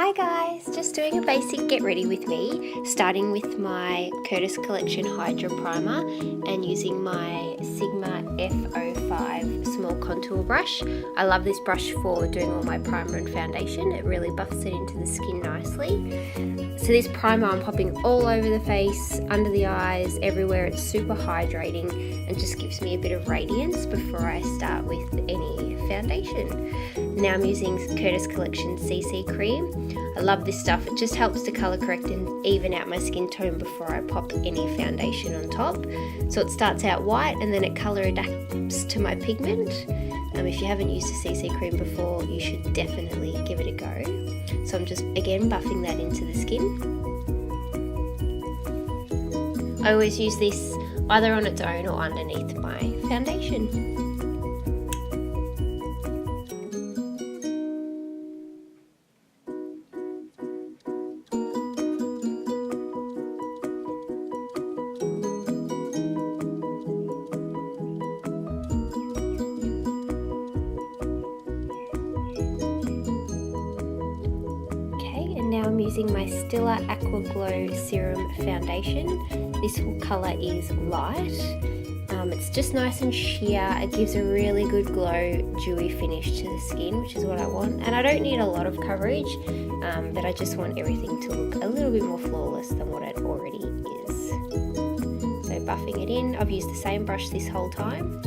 Hi guys, just doing a basic get ready with me, starting with my Curtis Collection Hydra Primer and using my Sigma F05 small contour brush. I love this brush for doing all my primer and foundation. It really buffs it into the skin nicely. So this primer I'm popping all over the face, under the eyes, everywhere. It's super hydrating and just gives me a bit of radiance before I start with any foundation. Now I'm using Curtis Collection CC Cream. I love this stuff. It just helps to colour correct and even out my skin tone before I pop any foundation on top. So it starts out white and then it colour adapts to my pigment. If you haven't used a CC cream before, you should definitely give it a go. So I'm just again buffing that into the skin. I always use this either on its own or underneath my foundation. Now I'm using my Stila Aqua Glow Serum Foundation. This colour is light. It's just nice and sheer. It gives a really good glow, dewy finish to the skin, which is what I want. And I don't need a lot of coverage, but I just want everything to look a little bit more flawless than what it already is. So buffing it in. I've used the same brush this whole time.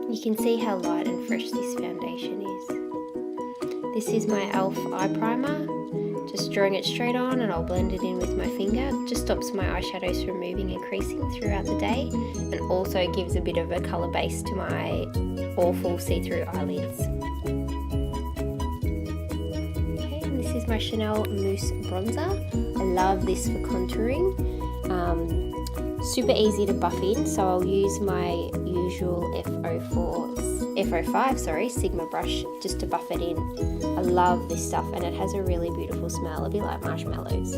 You can see how light and fresh this foundation is. This is my e.l.f. eye primer. Just drawing it straight on and I'll blend it in with my finger. It just stops my eyeshadows from moving and creasing throughout the day, and also gives a bit of a colour base to my awful see-through eyelids. Okay, and this is my Chanel Mousse Bronzer. I love this for contouring. Super easy to buff in, so I'll use my usual F05 Sigma brush just to buff it in. I love this stuff and it has a really beautiful smell, a bit like marshmallows.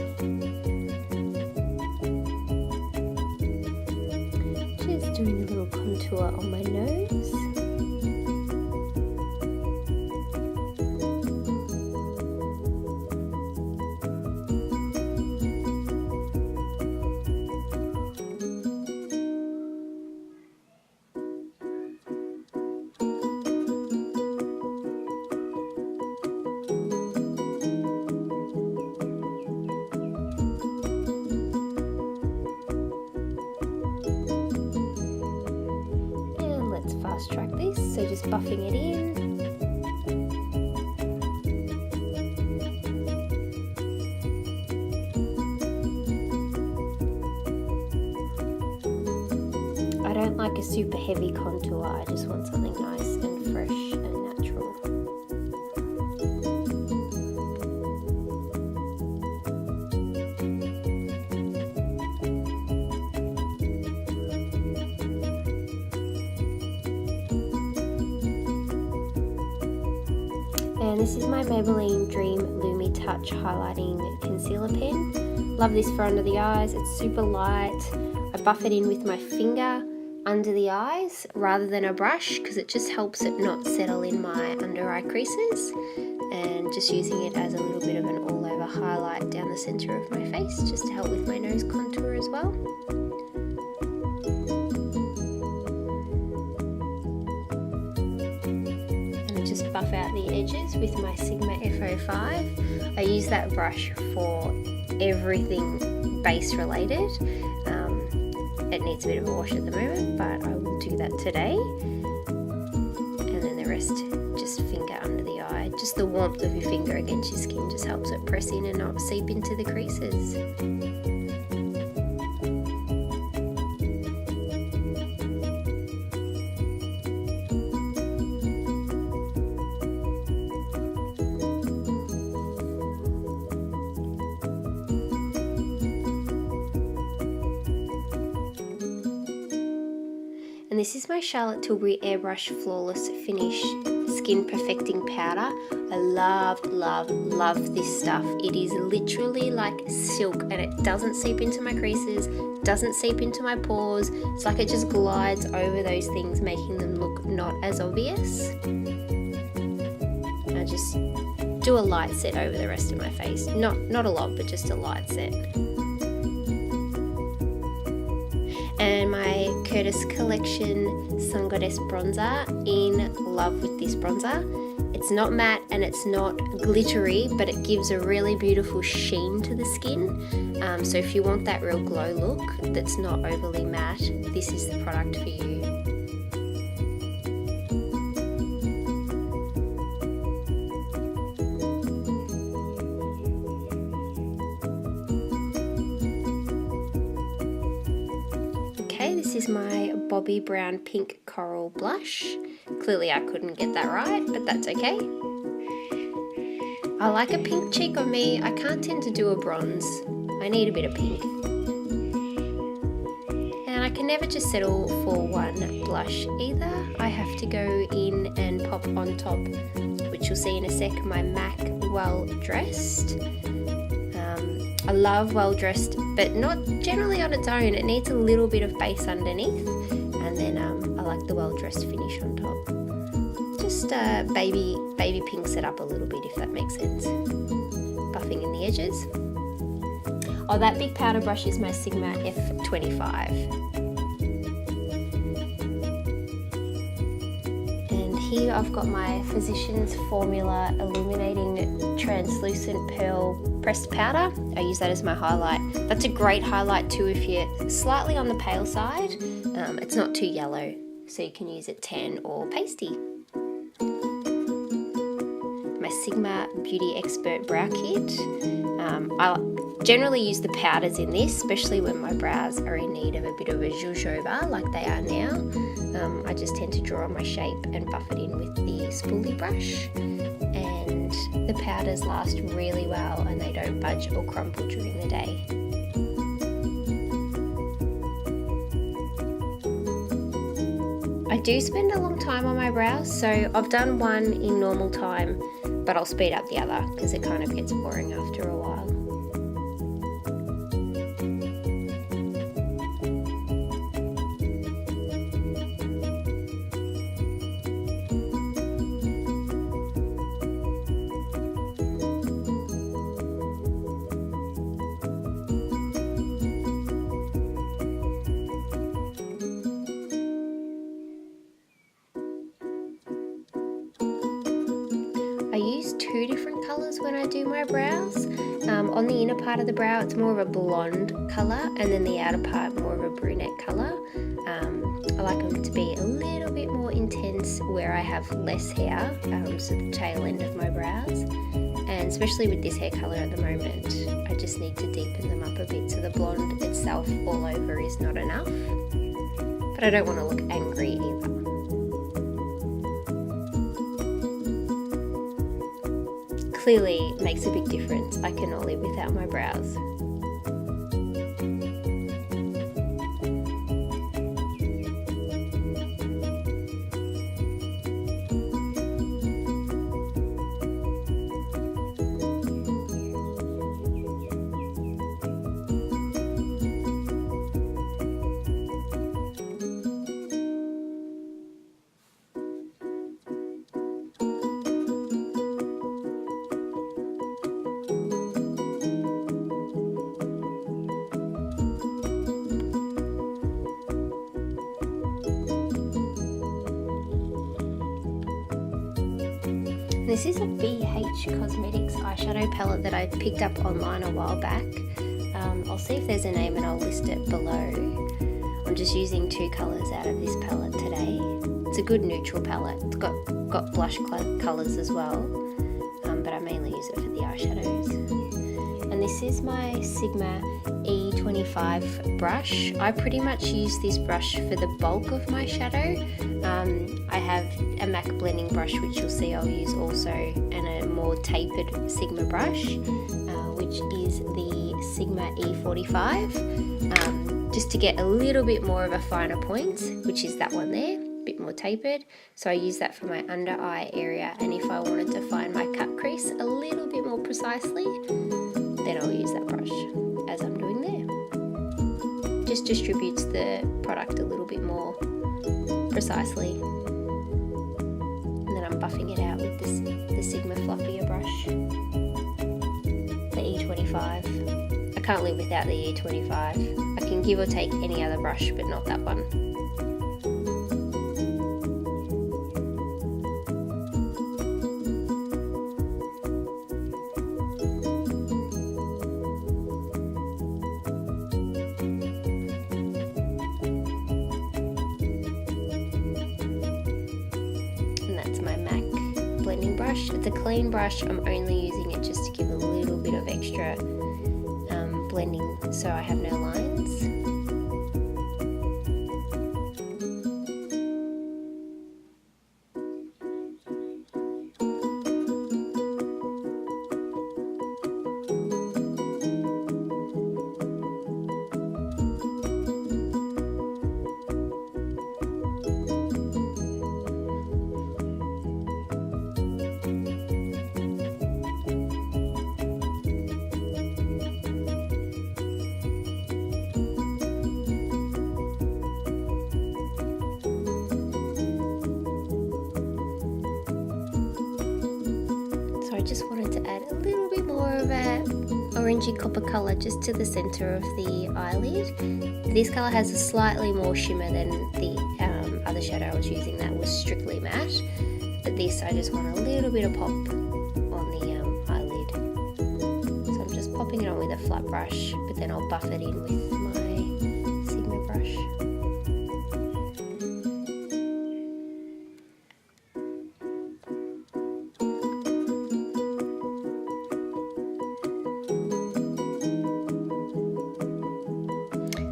Just doing a little contour on my nose. Fast track this, so just buffing it in. I don't like a super heavy contour, I just want something nice and fresh and natural. And this is my Maybelline DreamLumi Touch Highlighting Concealer Pen. Love this for under the eyes, it's super light. I buff it in with my finger under the eyes rather than a brush because it just helps it not settle in my under eye creases. And just using it as a little bit of an all over highlight down the centre of my face just to help with my nose contour as well. Just buff out the edges with my Sigma F05. I use that brush for everything base related. It needs a bit of a wash at the moment, but I will do that today. And then the rest, just finger under the eye. Just the warmth of your finger against your skin just helps it press in and not seep into the creases. And this is my Charlotte Tilbury Airbrush Flawless Finish Skin Perfecting Powder. I love this stuff. It is literally like silk, and it doesn't seep into my creases, doesn't seep into my pores. It's like it just glides over those things, making them look not as obvious. I just do a light set over the rest of my face. Not a lot, but just a light set. And my Curtis Collection Sungoddess bronzer. In love with this bronzer. It's not matte and it's not glittery, but it gives a really beautiful sheen to the skin. So if you want that real glow look that's not overly matte, this is the product for you. This is my Bobbi Brown Pink Coral Blush. Clearly I couldn't get that right, but that's okay. I like a pink cheek on me. I can't tend to do a bronze. I need a bit of pink. And I can never just settle for one blush either. I have to go in and pop on top, which you'll see in a sec, my MAC Well Dressed. I love Well Dressed, but not generally on its own. It needs a little bit of base underneath, and then I like the Well Dressed finish on top. Just baby pinks it up a little bit, if that makes sense. Buffing in the edges. Oh, that big powder brush is my Sigma F25. Here I've got my Physicians Formula Illuminating Translucent Pearl Pressed Powder. I use that as my highlight. That's a great highlight too if you're slightly on the pale side. It's not too yellow, so you can use it tan or pasty. My Sigma Beauty Expert Brow Kit. I generally use the powders in this, especially when my brows are in need of a bit of a jojoba like they are now. I just tend to draw on my shape and buff it in with the spoolie brush, and the powders last really well and they don't budge or crumple during the day. I do spend a long time on my brows, so I've done one in normal time, but I'll speed up the other because it kind of gets boring after a while. I use two different colours when I do my brows. On the inner part of the brow it's more of a blonde colour, and then the outer part more of a brunette colour. I like them to be a little bit more intense where I have less hair, so the tail end of my brows. And especially with this hair colour at the moment, I just need to deepen them up a bit so the blonde itself all over is not enough. But I don't want to look angry either. Clearly it makes a big difference. I cannot live without my brows. This is a BH Cosmetics eyeshadow palette that I picked up online a while back. I'll see if there's a name and I'll list it below. I'm just using two colours out of this palette today. It's a good neutral palette. It's got blush colours as well, but I mainly use it for the eyeshadows. And this is my Sigma E25 brush. I pretty much use this brush for the bulk of my shadow. I have a MAC blending brush, which you'll see I'll use also, and a more tapered Sigma brush, which is the Sigma E45. just to get a little bit more of a finer point, which is that one there, a bit more tapered. So I use that for my under eye area, and if I wanted to find my cut crease a little bit more precisely, then I'll use that brush as I'm doing there. Just distributes the product a little bit more precisely. And then I'm buffing it out with the Sigma fluffier brush, the E25. I can't live without the E25. I can give or take any other brush, but not that one. Brush. It's a clean brush. I'm only using it just to give a little bit of extra blending so I have no lines. I just wanted to add a little bit more of a orangey copper colour just to the centre of the eyelid. This colour has a slightly more shimmer than the other shadow I was using that was strictly matte, but this I just want a little bit of pop on the eyelid. So I'm just popping it on with a flat brush, but then I'll buff it in with my Sigma brush.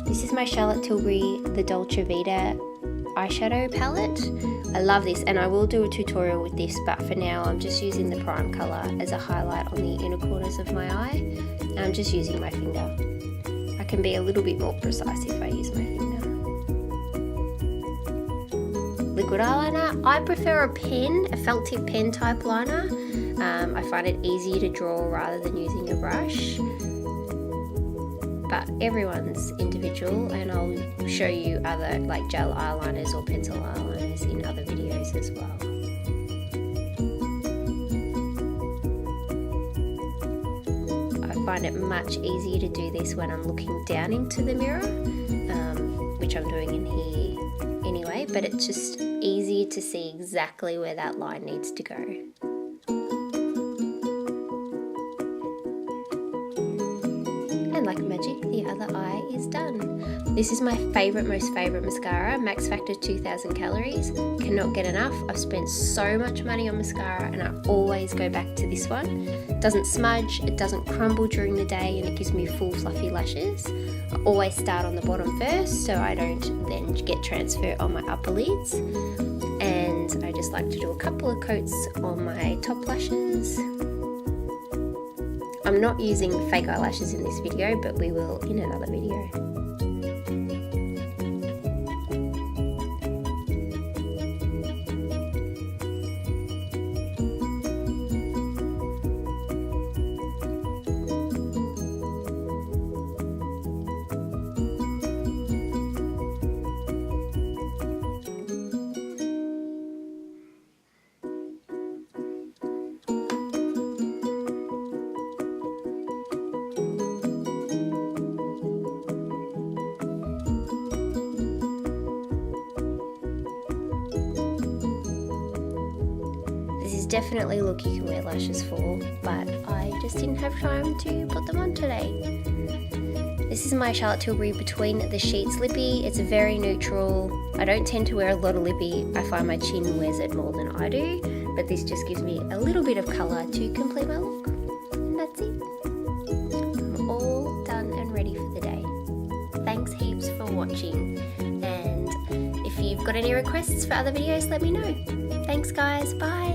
This is my Charlotte Tilbury, the Dolce Vita eyeshadow palette. I love this, and I will do a tutorial with this, but for now I'm just using the prime colour as a highlight on the inner corners of my eye, and I'm just using my finger. I can be a little bit more precise if I use my finger. Liquid eyeliner, I prefer a pen, a felt tip pen type liner. I find it easier to draw rather than using a brush. But everyone's individual, and I'll show you other like gel eyeliners or pencil eyeliners in other videos as well. I find it much easier to do this when I'm looking down into the mirror, which I'm doing in here anyway, but it's just easier to see exactly where that line needs to go. Like magic, the other eye is done. This is my most favourite mascara, Max Factor 2000 calories. Cannot get enough. I've spent so much money on mascara and I always go back to this one. It doesn't smudge, it doesn't crumble during the day, and it gives me full fluffy lashes. I always start on the bottom first so I don't then get transfer on my upper lids. And I just like to do a couple of coats on my top lashes. I'm not using fake eyelashes in this video, but we will in another video. Definitely look you can wear lashes for, but I just didn't have time to put them on today. This is my Charlotte Tilbury Between the Sheets lippy. It's very neutral. I don't tend to wear a lot of lippy. I find my chin wears it more than I do, but this just gives me a little bit of colour to complete my look. And that's it. I'm all done and ready for the day. Thanks heaps for watching, and if you've got any requests for other videos, let me know. Thanks guys, bye!